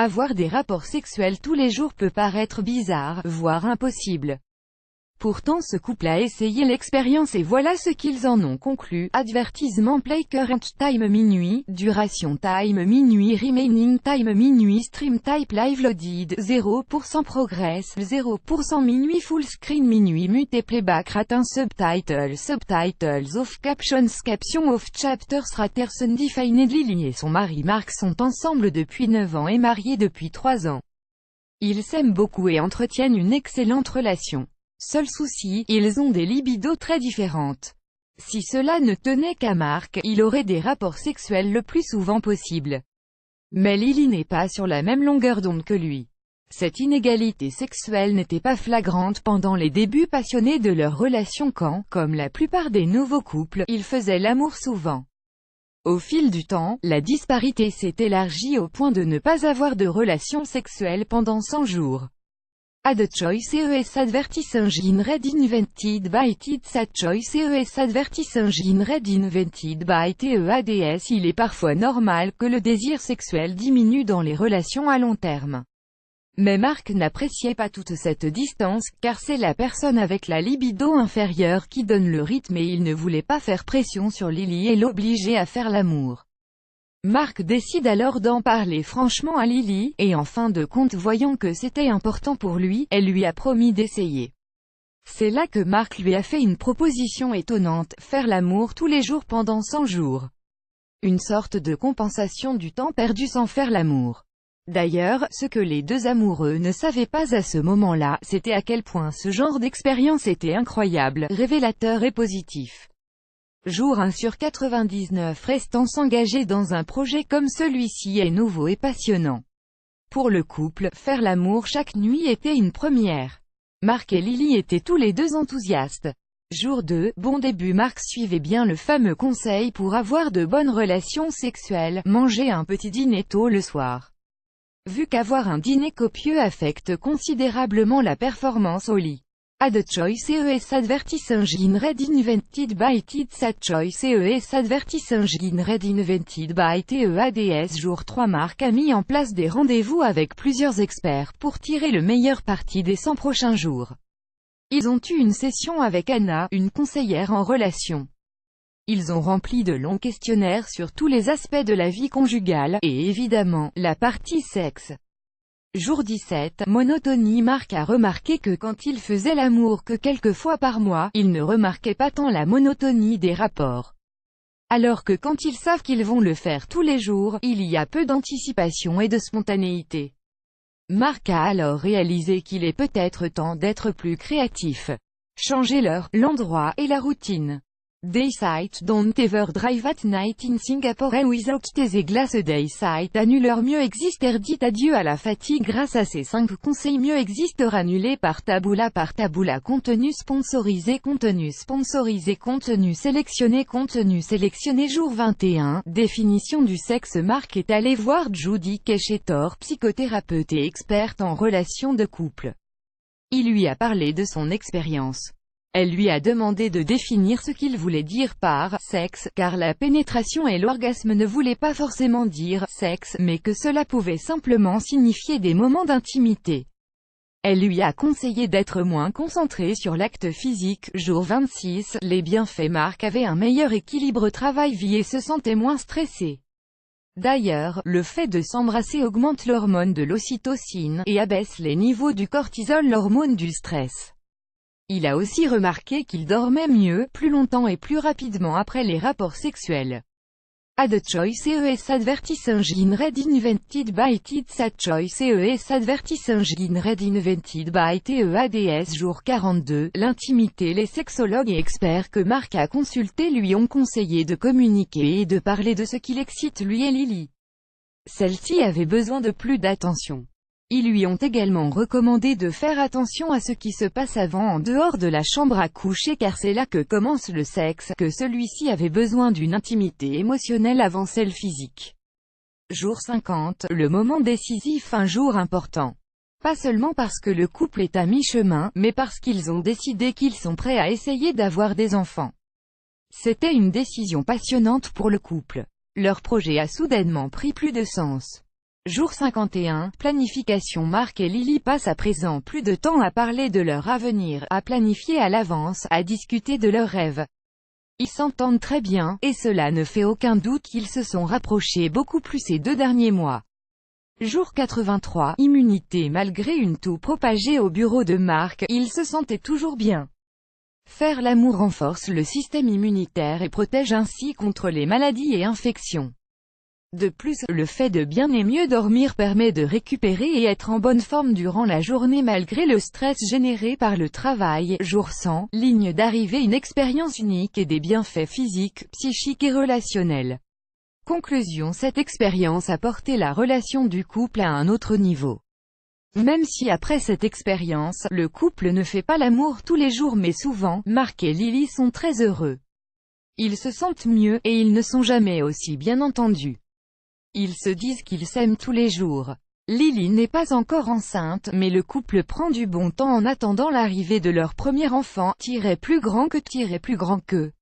Avoir des rapports sexuels tous les jours peut paraître bizarre, voire impossible. Pourtant ce couple a essayé l'expérience et voilà ce qu'ils en ont conclu. Advertisement play current time minuit, duration time minuit, remaining time minuit, stream type live loaded, 0% progress, 0% minuit, full screen minuit, mute playback ratin, subtitles off, caption off, chapters raters undefined. Lily et son mari Mark sont ensemble depuis 9 ans et mariés depuis 3 ans. Ils s'aiment beaucoup et entretiennent une excellente relation. Seul souci, ils ont des libidos très différentes. Si cela ne tenait qu'à Mark, il aurait des rapports sexuels le plus souvent possible. Mais Lily n'est pas sur la même longueur d'onde que lui. Cette inégalité sexuelle n'était pas flagrante pendant les débuts passionnés de leur relation quand, comme la plupart des nouveaux couples, ils faisaient l'amour souvent. Au fil du temps, la disparité s'est élargie au point de ne pas avoir de relations sexuelles pendant 100 jours. Ad choice ES advertising in red invented by It's a choice ES advertising in red invented by TEADS. Il est parfois normal que le désir sexuel diminue dans les relations à long terme. Mais Mark n'appréciait pas toute cette distance, car c'est la personne avec la libido inférieure qui donne le rythme et il ne voulait pas faire pression sur Lily et l'obliger à faire l'amour. Mark décide alors d'en parler franchement à Lily, et en fin de compte voyant que c'était important pour lui, elle lui a promis d'essayer. C'est là que Mark lui a fait une proposition étonnante, faire l'amour tous les jours pendant 100 jours. Une sorte de compensation du temps perdu sans faire l'amour. D'ailleurs, ce que les deux amoureux ne savaient pas à ce moment-là, c'était à quel point ce genre d'expérience était incroyable, révélateur et positif. Jour 1 sur 99 restant s'engager dans un projet comme celui-ci est nouveau et passionnant. Pour le couple, faire l'amour chaque nuit était une première. Mark et Lily étaient tous les deux enthousiastes. Jour 2, bon début. Mark suivait bien le fameux conseil pour avoir de bonnes relations sexuelles, manger un petit dîner tôt le soir. Vu qu'avoir un dîner copieux affecte considérablement la performance au lit. Ad choice ES advertising in red invented by It's a choice ES advertising in red invented by TEADS. Jour 3. Mark a mis en place des rendez-vous avec plusieurs experts pour tirer le meilleur parti des 100 prochains jours. Ils ont eu une session avec Anna, une conseillère en relation. Ils ont rempli de longs questionnaires sur tous les aspects de la vie conjugale, et évidemment, la partie sexe. Jour 17, monotonie. Mark a remarqué que quand il faisait l'amour que quelques fois par mois, il ne remarquait pas tant la monotonie des rapports. Alors que quand ils savent qu'ils vont le faire tous les jours, il y a peu d'anticipation et de spontanéité. Mark a alors réalisé qu'il est peut-être temps d'être plus créatif. Changer l'heure, l'endroit et la routine. Daysite don't ever drive at night in Singapore and without tes glaces. Daysite annuleur mieux existe. Dites adieu à la fatigue grâce à ces 5 conseils. Mieux existe annulé par Taboola. Contenu sponsorisé, contenu sélectionné. Jour 21, définition du sexe. Mark est allé voir Judy Keshetor, psychothérapeute et experte en relations de couple. Il lui a parlé de son expérience. Elle lui a demandé de définir ce qu'il voulait dire par « sexe », car la pénétration et l'orgasme ne voulaient pas forcément dire « sexe », mais que cela pouvait simplement signifier des moments d'intimité. Elle lui a conseillé d'être moins concentré sur l'acte physique. Jour 26, les bienfaits. Mark avait un meilleur équilibre travail-vie et se sentait moins stressé. D'ailleurs, le fait de s'embrasser augmente l'hormone de l'ocytocine, et abaisse les niveaux du cortisol, l'hormone du stress. Il a aussi remarqué qu'il dormait mieux, plus longtemps et plus rapidement après les rapports sexuels. Ad choice ES advertising in red invented by It's a choice ES advertising in red invented by TEADS. Jour 42, l'intimité. Les sexologues et experts que Mark a consultés lui ont conseillé de communiquer et de parler de ce qui l'excite lui et Lily. Celle-ci avait besoin de plus d'attention. Ils lui ont également recommandé de faire attention à ce qui se passe avant en dehors de la chambre à coucher car c'est là que commence le sexe, que celui-ci avait besoin d'une intimité émotionnelle avant celle physique. Jour 50, le moment décisif. Un jour important. Pas seulement parce que le couple est à mi-chemin, mais parce qu'ils ont décidé qu'ils sont prêts à essayer d'avoir des enfants. C'était une décision passionnante pour le couple. Leur projet a soudainement pris plus de sens. Jour 51, planification. Marc et Lily passent à présent plus de temps à parler de leur avenir, à planifier à l'avance, à discuter de leurs rêves. Ils s'entendent très bien, et cela ne fait aucun doute qu'ils se sont rapprochés beaucoup plus ces 2 derniers mois. Jour 83, immunité. Malgré une toux propagée au bureau de Marc, il se sentait toujours bien. Faire l'amour renforce le système immunitaire et protège ainsi contre les maladies et infections. De plus, le fait de bien et mieux dormir permet de récupérer et être en bonne forme durant la journée malgré le stress généré par le travail. Jour 100, ligne d'arrivée. Une expérience unique et des bienfaits physiques, psychiques et relationnels. Conclusion. Cette expérience a porté la relation du couple à un autre niveau. Même si après cette expérience, le couple ne fait pas l'amour tous les jours mais souvent, Marc et Lily sont très heureux. Ils se sentent mieux, et ils ne sont jamais aussi bien entendus. Ils se disent qu'ils s'aiment tous les jours. Lily n'est pas encore enceinte, mais le couple prend du bon temps en attendant l'arrivée de leur premier enfant, plus grand que